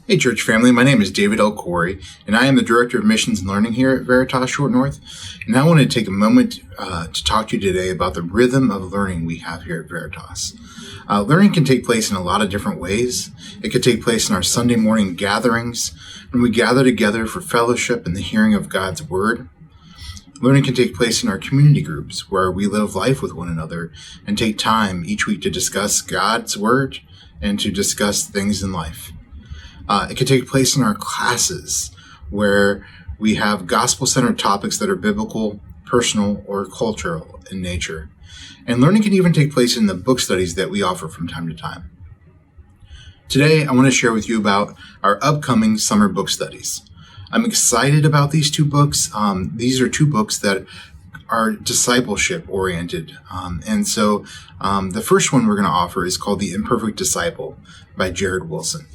Hey, church family. My name is David L. Corey, and I am the Director of Missions and Learning here at Veritas Short North. And I want to take a moment to talk to you today about the rhythm of learning we have here at Veritas. Learning can take place in a lot of different ways. It could take place in our Sunday morning gatherings, when we gather together for fellowship and the hearing of God's Word. Learning can take place in our community groups, where we live life with one another and take time each week to discuss God's Word and to discuss things in life. It can take place in our classes, where we have gospel-centered topics that are biblical, personal, or cultural in nature. And learning can even take place in the book studies that we offer from time to time. Today, I want to share with you about our upcoming summer book studies. I'm excited about these two books. These are two books that are discipleship-oriented. The first one we're going to offer is called The Imperfect Disciple by Jared Wilson.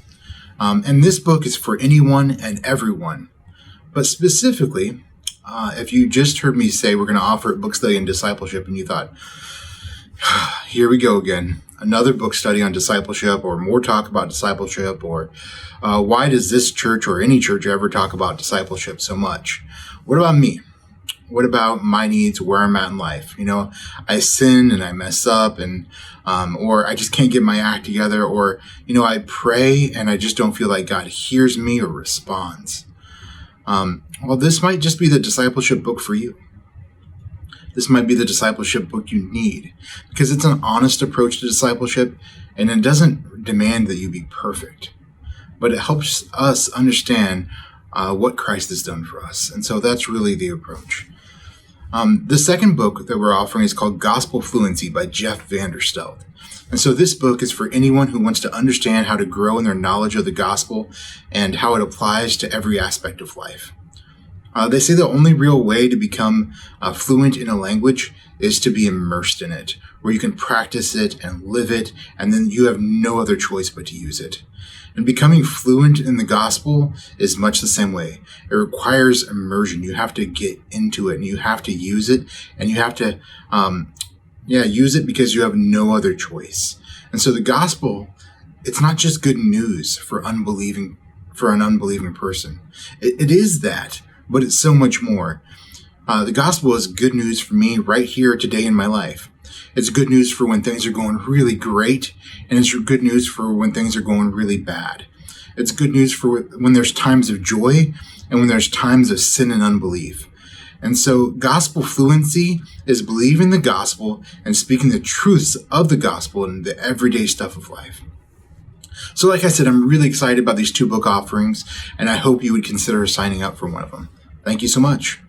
And this book is for anyone and everyone. But specifically, if you just heard me say we're going to offer a book study on discipleship and you thought, here we go again, another book study on discipleship or more talk about discipleship, or why does this church or any church ever talk about discipleship so much? What about me? What about my needs, where I'm at in life? You know, I sin and I mess up or I just can't get my act together, or, I pray and I just don't feel like God hears me or responds. Well, this might just be the discipleship book for you. This might be the discipleship book you need, because it's an honest approach to discipleship, and it doesn't demand that you be perfect, but it helps us understand what Christ has done for us. And so that's really the approach. The second book that we're offering is called Gospel Fluency by Jeff Vanderstelt. And so this book is for anyone who wants to understand how to grow in their knowledge of the gospel and how it applies to every aspect of life. They say the only real way to become fluent in a language is to be immersed in it, where you can practice it and live it, and then you have no other choice but to use it. And becoming fluent in the gospel is much the same way. It requires immersion. You have to get into it, and you have to use it, and you have to use it because you have no other choice. And so the gospel, it's not just good news for an unbelieving person. It is that, but it's so much more. The gospel is good news for me right here today in my life. It's good news for when things are going really great, and it's good news for when things are going really bad. It's good news for when there's times of joy and when there's times of sin and unbelief. And so gospel fluency is believing the gospel and speaking the truths of the gospel in the everyday stuff of life. So like I said, I'm really excited about these two book offerings, and I hope you would consider signing up for one of them. Thank you so much.